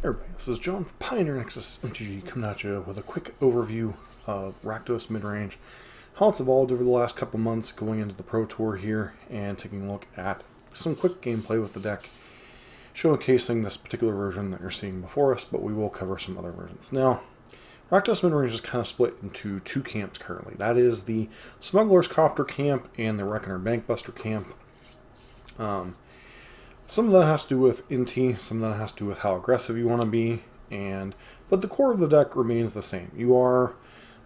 Hey everybody, this is John from Pioneer Nexus MTG coming at you with a quick overview of Rakdos Midrange, how it's evolved over the last couple months going into the Pro Tour here, and taking a look at some quick gameplay with the deck, showcasing this particular version that you're seeing before us, but we will cover some other versions. Now, Rakdos Midrange is kind of split into two camps currently. That is the Smuggler's Copter camp and the Reckoner Bankbuster camp. Some of that has to do with Inti, some of that has to do with how aggressive you want to be, but the core of the deck remains the same. You are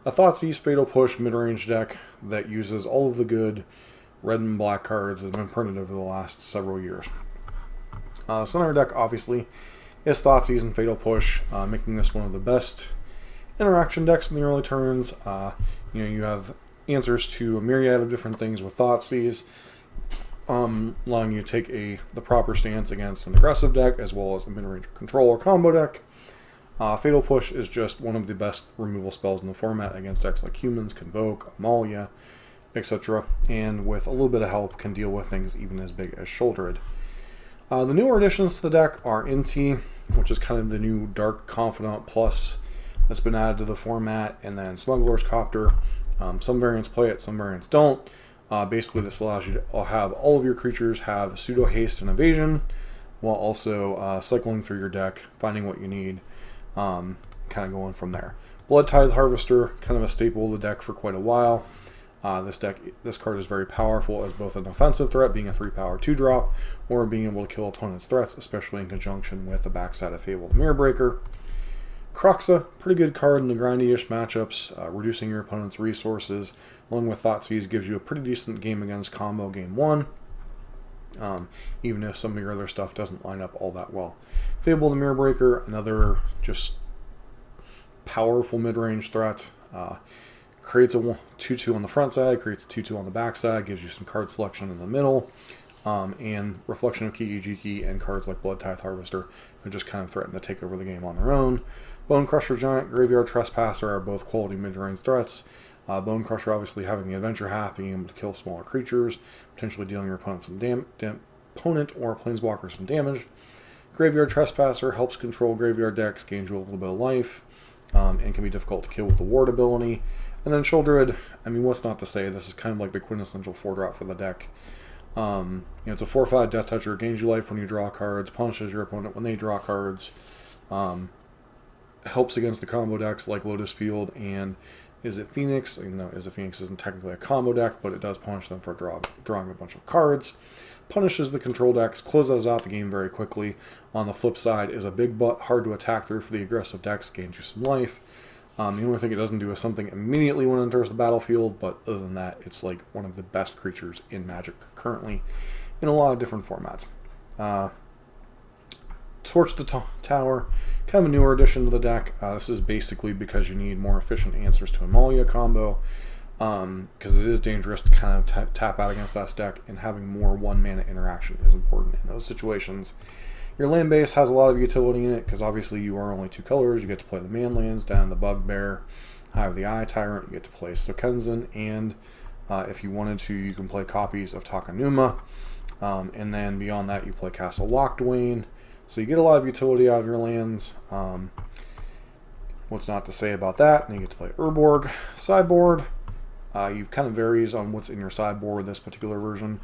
a Thoughtseize Fatal Push mid-range deck that uses all of the good red and black cards that have been printed over the last several years. Center deck, obviously, is Thoughtseize and Fatal Push, making this one of the best interaction decks in the early turns. You have answers to a myriad of different things with Thoughtseize, allowing you to take the proper stance against an aggressive deck as well as a mid-range control or combo deck. Fatal Push is just one of the best removal spells in the format against decks like Humans, Convoke, Amalia, etc. And with a little bit of help can deal with things even as big as Shouldered. The newer additions to the deck are Inti, which is kind of the new Dark Confidant Plus that's been added to the format, and then Smuggler's Copter. Some variants play it, some variants don't. Basically, this allows you to have all of your creatures have pseudo haste and evasion, while also cycling through your deck, finding what you need, kind of going from there. Blood Tithe Harvester, kind of a staple of the deck for quite a while. This card is very powerful as both an offensive threat, being a 3-power 2-drop, or being able to kill opponents' threats, especially in conjunction with the backside of Fabled Mirror Breaker. Croxa, pretty good card in the grindy-ish matchups, reducing your opponent's resources, along with Thoughtseize gives you a pretty decent game against combo game 1, even if some of your other stuff doesn't line up all that well. Fabled Mirror Breaker, another just powerful mid-range threat, creates a 2-2 on the front side, creates a 2-2 on the back side, gives you some card selection in the middle, and Reflection of Kiki-Jiki and cards like Blood Tithe Harvester who just kind of threaten to take over the game on their own. Bone Crusher Giant, Graveyard Trespasser are both quality mid-range threats. Bone Crusher obviously having the adventure half, being able to kill smaller creatures, potentially dealing your opponent opponent or planeswalker some damage. Graveyard Trespasser helps control graveyard decks, gains you a little bit of life, and can be difficult to kill with the ward ability. And then Shouldered, I mean, what's not to say, this is kind of like the quintessential 4-drop for the deck. It's a 4/5 Death Toucher, gains you life when you draw cards, punishes your opponent when they draw cards, helps against the combo decks like Lotus Field and Is It Phoenix, even though Is It Phoenix isn't technically a combo deck, but it does punish them for drawing a bunch of cards. Punishes the control decks, closes out the game very quickly. On the flip side, is a big butt, hard to attack through for the aggressive decks, gains you some life. The only thing it doesn't do is something immediately when it enters the battlefield, but other than that, it's like one of the best creatures in Magic currently in a lot of different formats. Torch the Tower, kind of a newer addition to the deck. This is basically because you need more efficient answers to Amalia combo, because it is dangerous to kind of tap out against that deck, and having more 1-mana interaction is important in those situations. Your land base has a lot of utility in it, because obviously you are only 2 colors. You get to play the man lands, down the Bugbear, Hive of the Eye Tyrant, you get to play Sokenzen, and if you wanted to, you can play copies of Takanuma, and then beyond that you play Castle Lockdwayne. So you get a lot of utility out of your lands. What's not to say about that? And you get to play Urborg. Sideboard, you kind of varies on what's in your sideboard this particular version.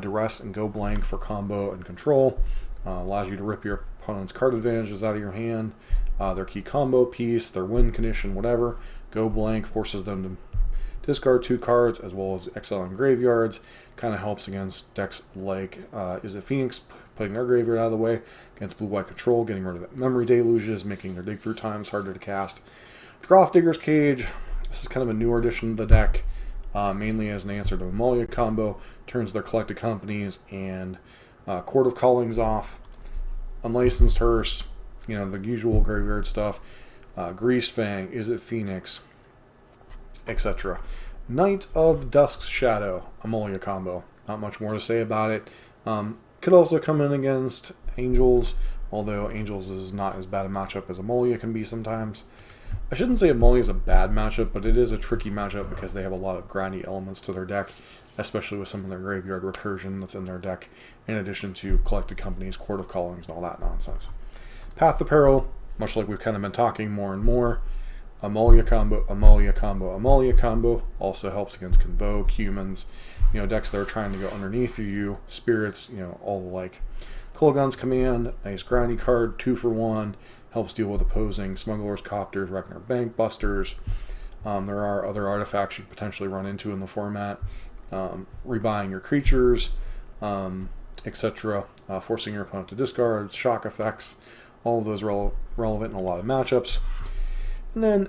Duress and Go Blank for combo and control. Allows you to rip your opponent's card advantages out of your hand. Their key combo piece, their win condition, whatever. Go Blank forces them to discard 2 cards as well as exiling graveyards. Kind of helps against decks like Is It Phoenix, putting their graveyard out of the way. Against blue-white control, getting rid of memory deluges, making their dig through times harder to cast. Droth Digger's Cage, this is kind of a newer addition to the deck, mainly as an answer to Amalia combo. Turns their collected companies and Court of Callings off. Unlicensed Hearse, the usual graveyard stuff. Greasefang, Is It Phoenix, etc. Knight of Dusk's Shadow, Amalia combo. Not much more to say about it. Could also come in against Angels, although Angels is not as bad a matchup as Amalia can be sometimes. I shouldn't say Amalia is a bad matchup, but it is a tricky matchup because they have a lot of grindy elements to their deck, especially with some of their graveyard recursion that's in their deck, in addition to collected companies, Court of Callings, and all that nonsense. Path to Peril, much like we've kind of been talking more and more. Amalia combo, Amalia combo, Amalia combo also helps against Convoke, humans, decks that are trying to go underneath you, spirits, all the like. Kolaghan's Command, nice grindy card, 2 for 1, helps deal with opposing Smuggler's Copters, Reckoner Bank Busters. There are other artifacts you potentially run into in the format. Rebuying your creatures, etc. Forcing your opponent to discard, shock effects, all of those relevant in a lot of matchups. And then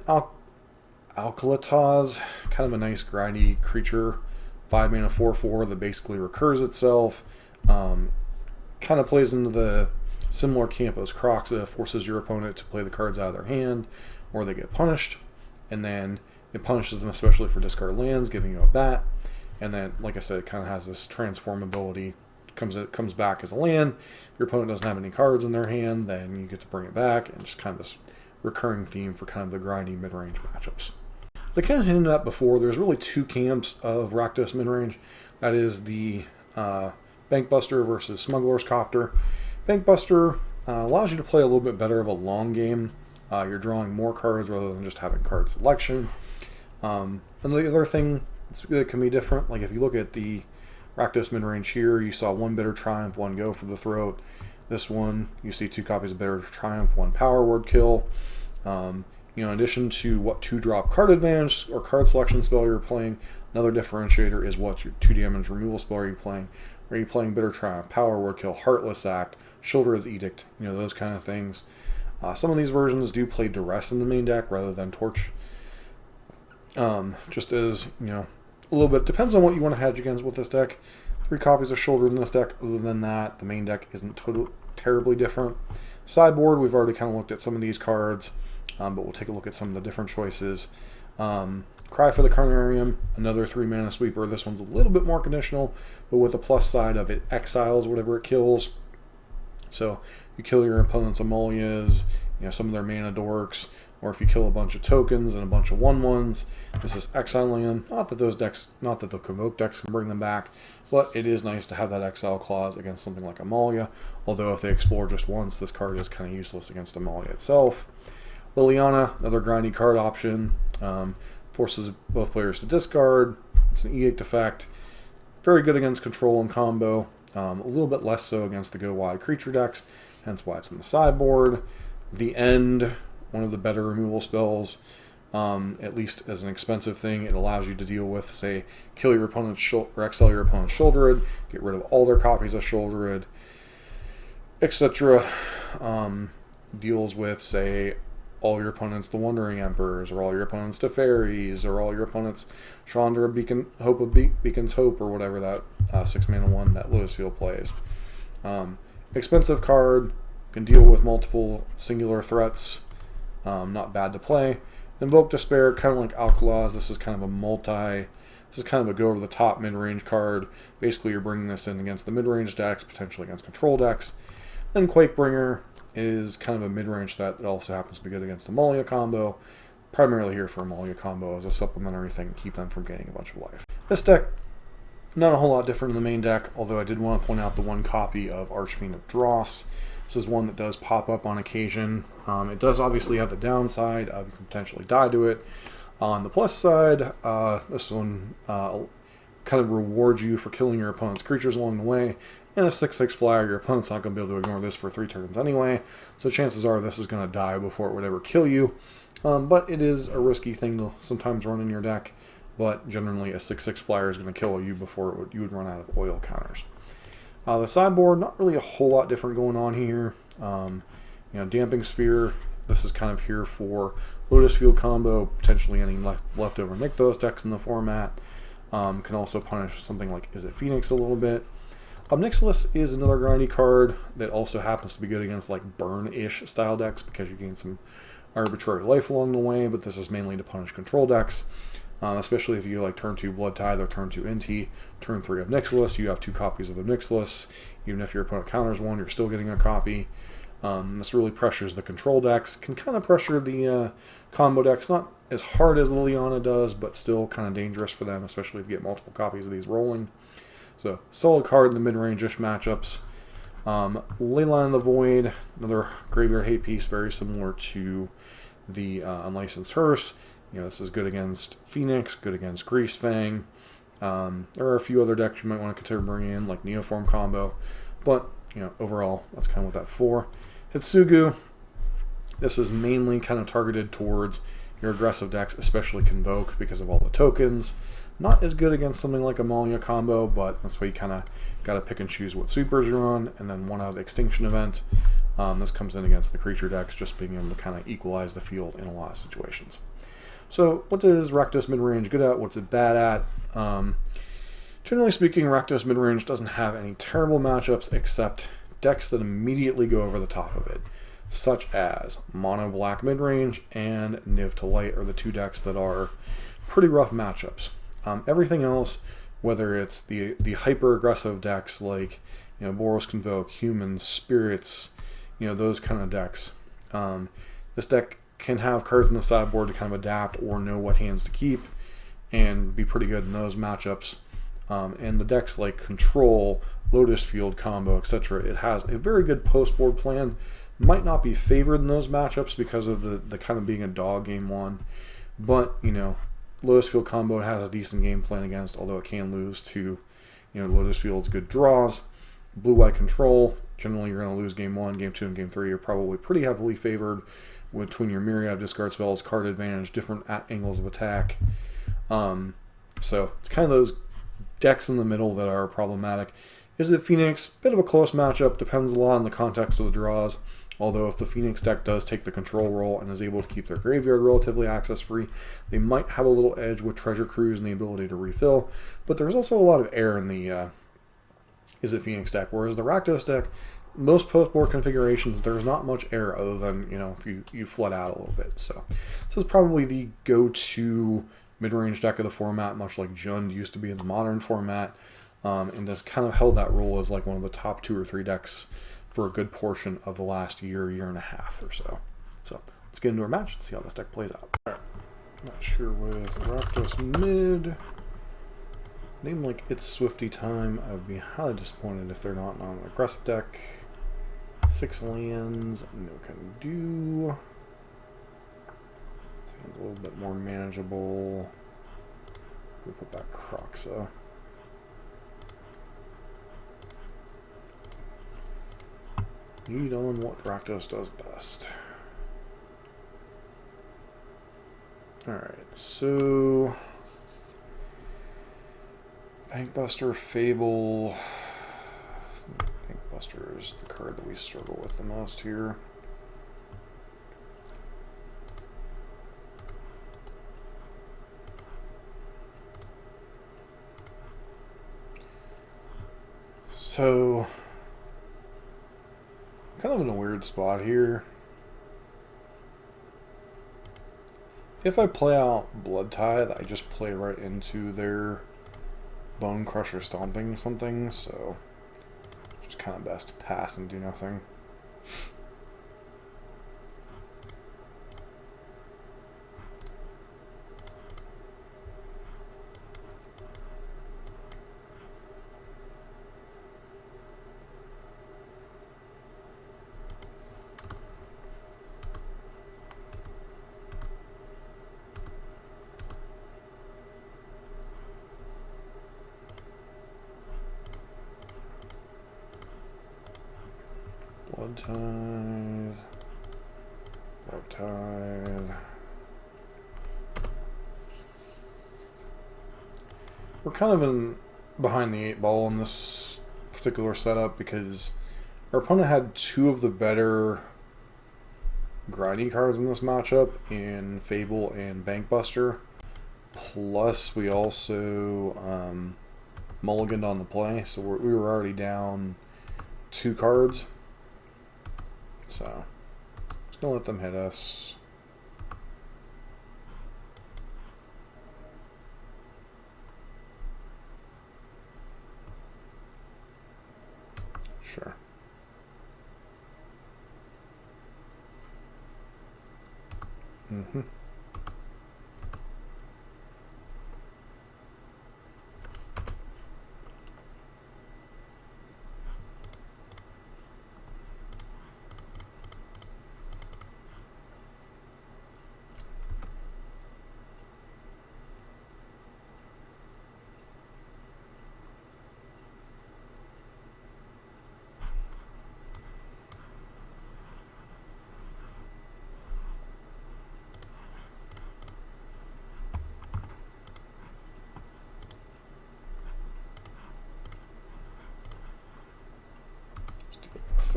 Alkalataz, kind of a nice grindy creature, 5 mana 4/4 that basically recurs itself. Kind of plays into the similar camp as Croxa, forces your opponent to play the cards out of their hand, or they get punished. And then it punishes them especially for discard lands, giving you a bat. And then, like I said, it kind of has this transformability. It comes back as a land. If your opponent doesn't have any cards in their hand, then you get to bring it back, and just kind of this recurring theme for kind of the grindy mid-range matchups. As I kind of hinted at before, there's really 2 camps of Rakdos Midrange. That is the Bankbuster versus Smuggler's Copter. Bankbuster allows you to play a little bit better of a long game. You're drawing more cards rather than just having card selection. And the other thing that can be different, like if you look at the Rakdos Midrange here, you saw 1 Bitter Triumph, 1 Go for the Throat. This one, you see 2 copies of Bitter Triumph, 1 Power Word Kill. In addition to what 2-drop card advantage or card selection spell you're playing, another differentiator is what your 2 damage removal spell are you playing. Are you playing Bitter Triumph, Power Word Kill, Heartless Act, Shoulder's Edict, those kind of things. Some of these versions do play Duress in the main deck rather than Torch. Just as, a little bit, depends on what you want to hedge against with this deck. 3 copies of Shoulder in this deck. Other than that, the main deck isn't terribly different. Sideboard, we've already kind of looked at some of these cards, but we'll take a look at some of the different choices. Cry for the Carnarium, another 3 mana sweeper. This one's a little bit more conditional, but with the plus side of it exiles whatever it kills. So you kill your opponent's Amalias, some of their mana dorks, or if you kill a bunch of tokens and a bunch of 1/1s, this is exile land. Not that the Convoke decks can bring them back, but it is nice to have that exile clause against something like Amalia. Although if they explore just once, this card is kind of useless against Amalia itself. Liliana, another grindy card option, forces both players to discard. It's an edict effect. Very good against control and combo. A little bit less so against the go wide creature decks, hence why it's in the sideboard. The End, one of the better removal spells, at least as an expensive thing. It allows you to deal with, say, kill your opponent's or exile your opponent's Shouldered, get rid of all their copies of Shouldered, etc. Deals with, say, all your opponents the Wandering Emperors, or all your opponents Teferis, or all your opponents Chandra Beacon's Hope, or whatever that 6 mana 1 that Lotus Field plays. Expensive card, can deal with multiple singular threats, not bad to play. Invoke Despair, kind of like Alkalas. This is kind of a go over the top mid-range card. Basically, you're bringing this in against the mid-range decks, potentially against control decks. Then Quakebringer is kind of a mid-range threat that also happens to be good against Amalia combo. Primarily here for Amalia combo as a supplementary thing to keep them from gaining a bunch of life. This deck, not a whole lot different in the main deck, although I did want to point out the 1 copy of Archfiend of Dross. This is one that does pop up on occasion. It does obviously have the downside of you can potentially die to it. On the plus side, this one kind of rewards you for killing your opponent's creatures along the way. And a 6/6 flyer, your opponent's not going to be able to ignore this for 3 turns anyway, so chances are this is going to die before it would ever kill you. But it is a risky thing to sometimes run in your deck, but generally a 6/6 flyer is going to kill you before you would run out of oil counters. The sideboard, not really a whole lot different going on here. Damping Sphere, this is kind of here for Lotus Field combo, potentially any leftover Nykthos decks in the format. Can also punish something like Is It Phoenix a little bit. Nixilis is another grindy card that also happens to be good against like burn-ish style decks because you gain some arbitrary life along the way, but this is mainly to punish control decks, especially if you like turn 2 Blood Tithe or turn 2 NT, turn 3 of Nixilis, you have 2 copies of the Nixilis. Even if your opponent counters 1, you're still getting a copy. This really pressures the control decks, can kind of pressure the combo decks, not as hard as Liliana does, but still kind of dangerous for them, especially if you get multiple copies of these rolling. So, solid card in the mid-range-ish matchups. Leyline of the Void, another graveyard hate piece, very similar to the Unlicensed Hearse. You know, this is good against Phoenix, good against Grease Fang. There are a few other decks you might want to consider bringing in, like Neoform combo, but you know, overall, that's kind of what that for. Hitsugu, this is mainly kind of targeted towards your aggressive decks, especially Convoke, because of all the tokens. Not as good against something like Amalia combo, but that's why you kind of got to pick and choose what sweepers you're on, and then one out of the Extinction event. This comes in against the creature decks, just being able to kind of equalize the field in a lot of situations. So what is Rakdos Midrange good at? What's it bad at? Generally speaking, Rakdos Midrange doesn't have any terrible matchups except decks that immediately go over the top of it, such as Mono Black Midrange and Niv to Light are the two decks that are pretty rough matchups. Everything else, whether it's the hyper-aggressive decks like, you know, Boros Convoke, Humans, Spirits, you know, those kind of decks, this deck can have cards in the sideboard to kind of adapt or know what hands to keep and be pretty good in those matchups. And the decks like Control, Lotus Field combo, etc., it has a very good post-board plan. Might not be favored in those matchups because of the kind of being a dog game one, but, you know, Lotus Field combo has a decent game plan against, although it can lose to, you know, Lotus Field's good draws. Blue-White Control, generally you're going to lose game 1, game 2, and game 3. You're probably pretty heavily favored between your myriad of discard spells, card advantage, different angles of attack. So it's kind of those decks in the middle that are problematic. Is it Phoenix? Bit of a close matchup, depends a lot on the context of the draws. Although if the Phoenix deck does take the control role and is able to keep their graveyard relatively access-free, they might have a little edge with Treasure Cruise and the ability to refill. But there's also a lot of air in the Is it Phoenix deck, whereas the Rakdos deck, most post-board configurations, there's not much air other than, you know, if you flood out a little bit. So this is probably the go-to mid-range deck of the format, much like Jund used to be in the modern format, and has kind of held that role as like one of the top 2 or 3 decks for a good portion of the last year and a half or so. So let's get into our match and see how this deck plays out. All right. Match here with Rakdos Mid. Name like It's Swifty Time. I would be highly disappointed if they're not on an aggressive deck. 6 lands, no can do. Sounds a little bit more manageable. We'll put back Croxa. Lead on what Rakdos does best. Alright, so Bankbuster, Fable. Bankbuster is the card that we struggle with the most here. So kind of in a weird spot here. If I play out Blood Tithe, I just play right into their Bone Crusher Stomping something, so just kind of best to pass and do nothing. Blood Tithe. Blood Tithe. We're kind of in behind the 8 ball in this particular setup because our opponent had 2 of the better grindy cards in this matchup in Fable and Bankbuster. Plus, we also mulliganed on the play, so we were already down 2 cards. So, just gonna let them hit us. Sure. Mm-hmm.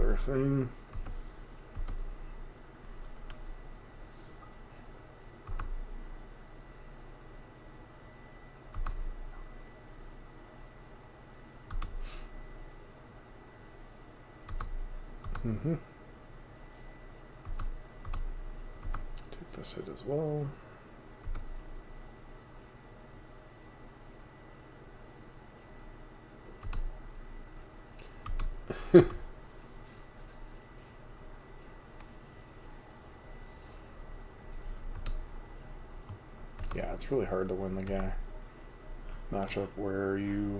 other thing. Take this hit as well. Yeah, it's really hard to win the guy matchup where you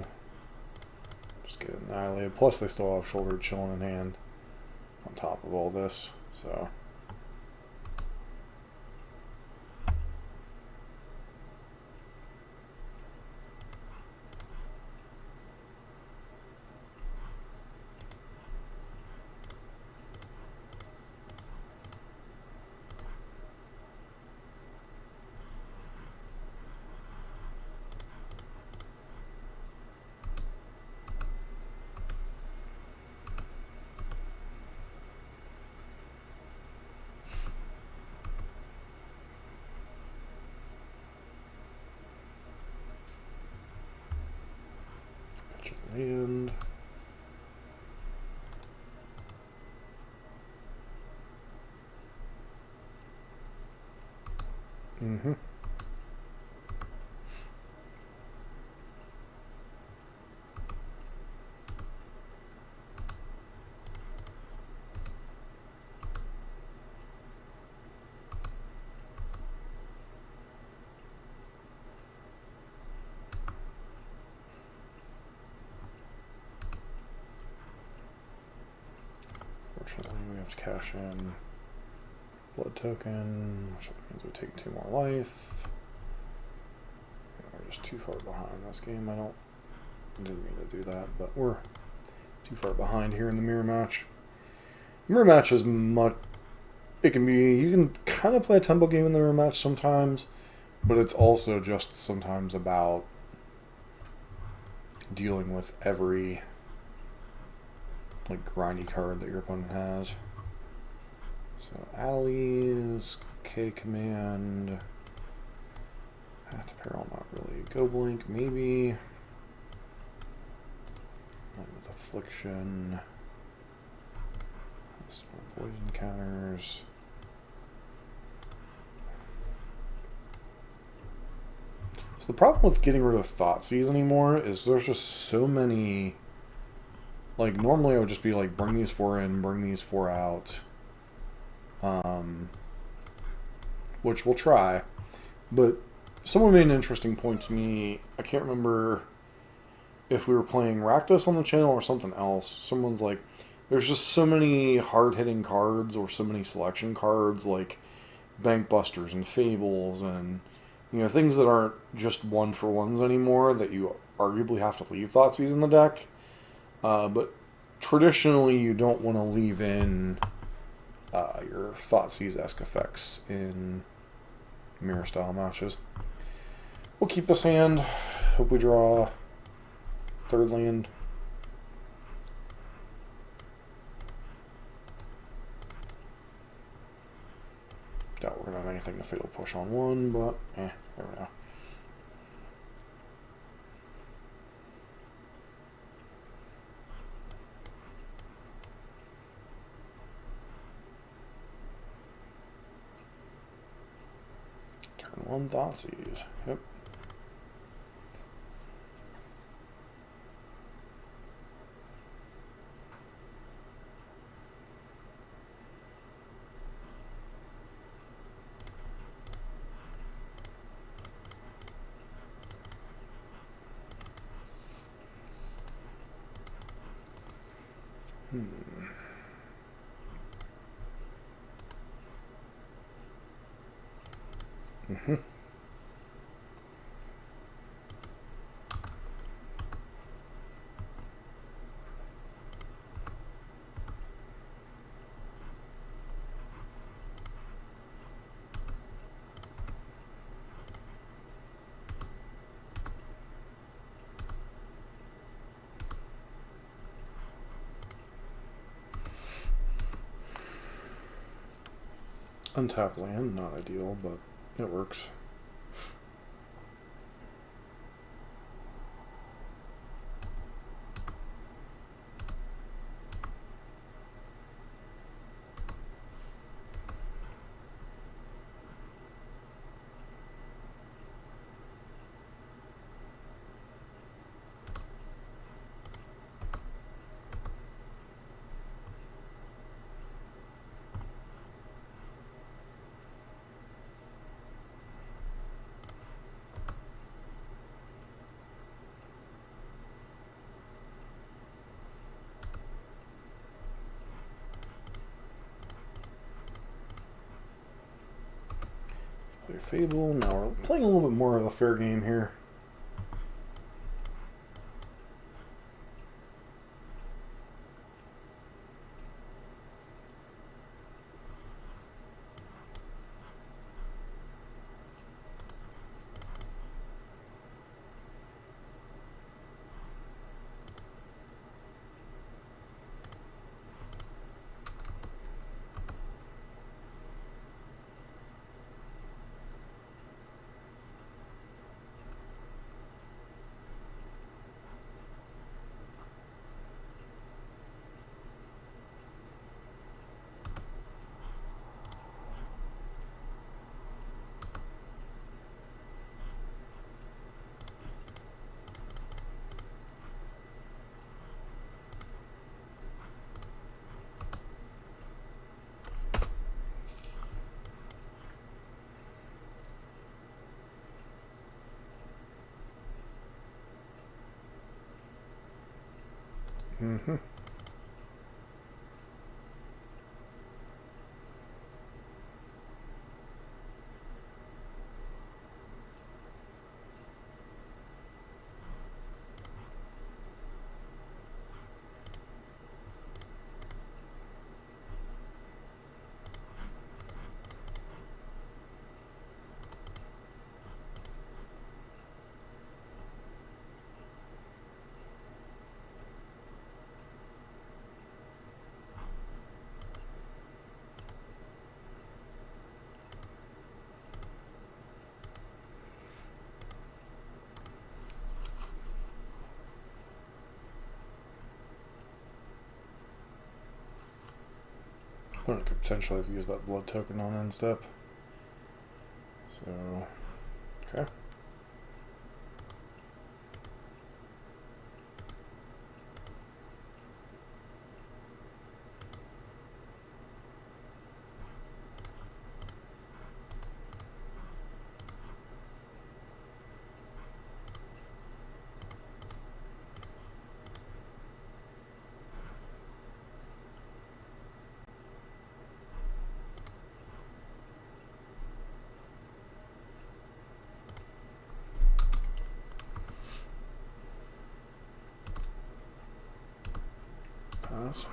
just get annihilated. Plus, they still have Shoulder chilling in hand on top of all this, so. Land. Fortunately, we have to cash in blood token, which means we take 2 more life. We're just too far behind this game. Didn't mean to do that, but we're too far behind here in the mirror match. Mirror match is much. You can kind of play a tempo game in the mirror match sometimes, but it's also just sometimes about dealing with every grindy card that your opponent has. So Adelies, K command, Path to Peril, not really. Go Blink, maybe. With Affliction. Poison counters. So the problem with getting rid of Thoughtseize anymore is there's just so many. Normally I would just be bring these 4 in, bring these 4 out. Which we'll try. But someone made an interesting point to me. I can't remember if we were playing Rakdos on the channel or something else. Someone's like, there's just so many hard-hitting cards or so many selection cards like Bank Busters and Fables and things that aren't just 1-for-1s anymore that you arguably have to leave Thoughtseize in the deck. But traditionally, you don't want to leave in your Thoughtseize-esque effects in mirror-style matches. We'll keep this hand. Hope we draw 3rd land. Doubt we're going to have anything to Fatal Push on 1, but there we go. Turn 1 Thoughtseize. Yep. Untap land, not ideal, but it works. Play Fable. Now we're playing a little bit more of a fair game here. Mm-hmm. I could potentially have used that blood token on end step. So, okay. Pass.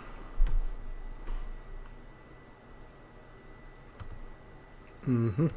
Mm-hmm.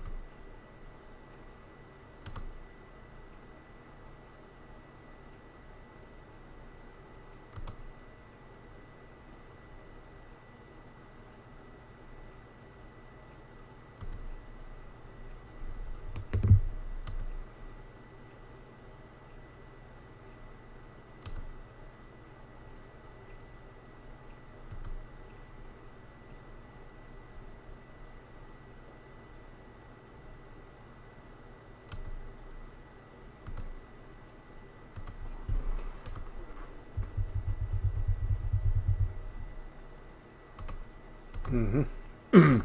Mm-hmm.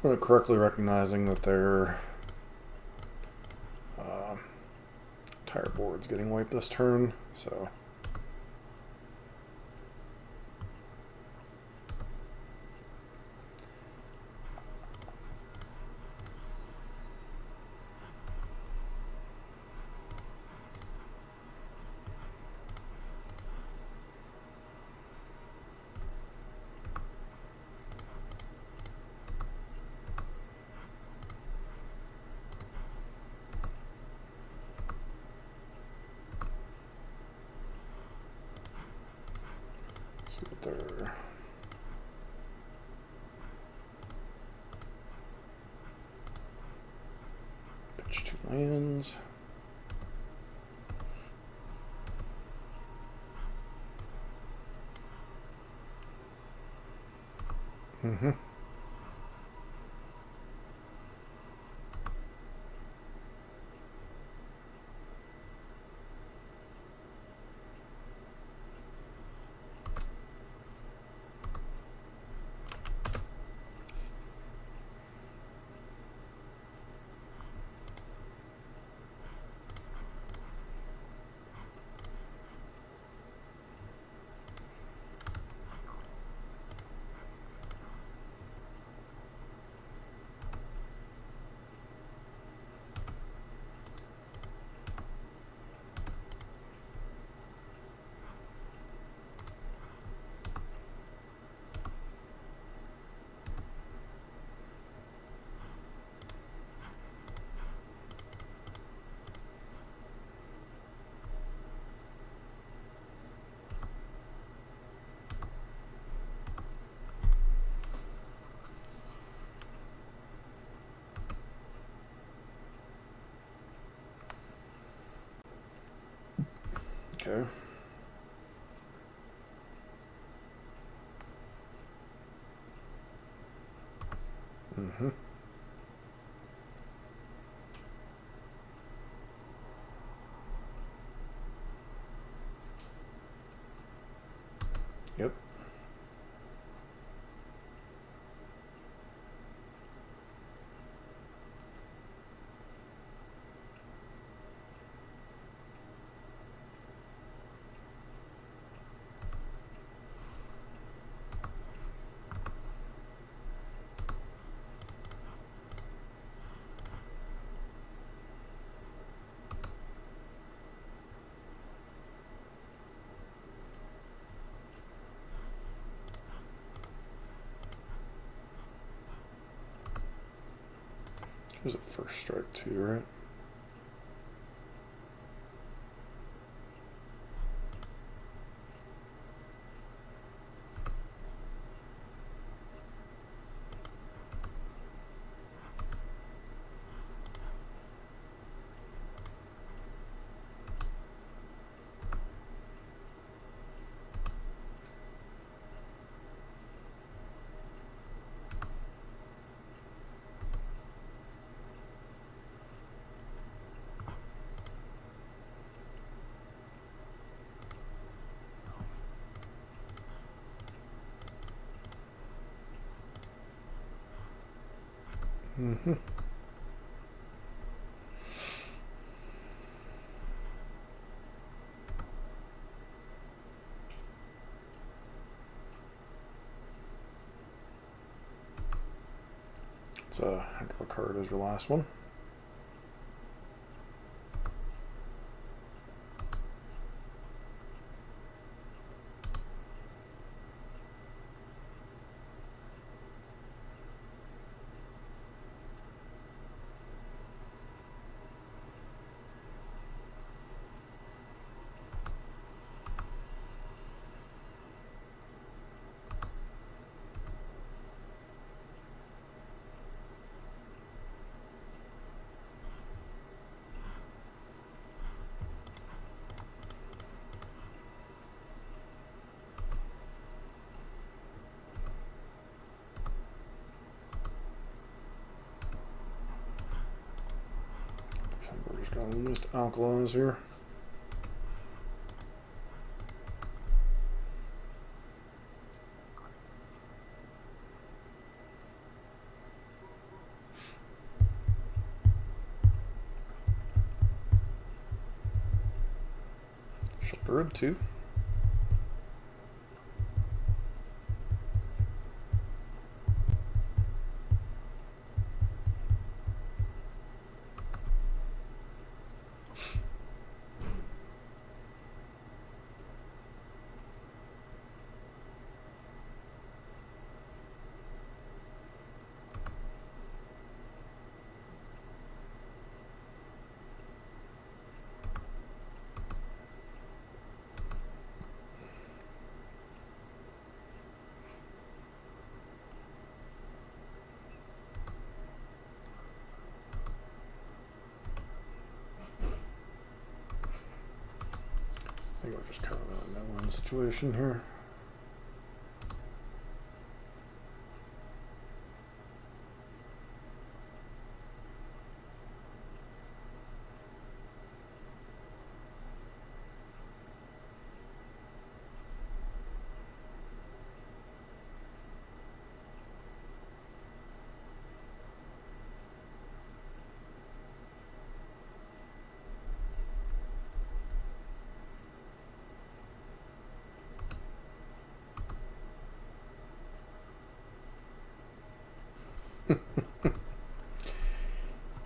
We're correctly recognizing that their entire board's getting wiped this turn, so. Fetch 2 lands. Mm-hmm. Okay. Mm-hmm. Yep. There's a first strike too, right? Mm-hmm. It's a heck of a card as your last one. I think we're just going to lose to alkalis here. Shoulder it too. we're just kind of in a no-win situation here.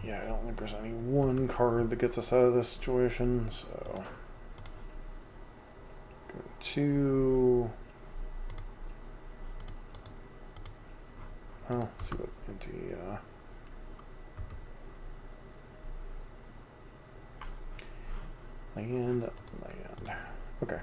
Yeah, I don't think there's any one card that gets us out of this situation, so go to well, let's see what MTG land. Okay.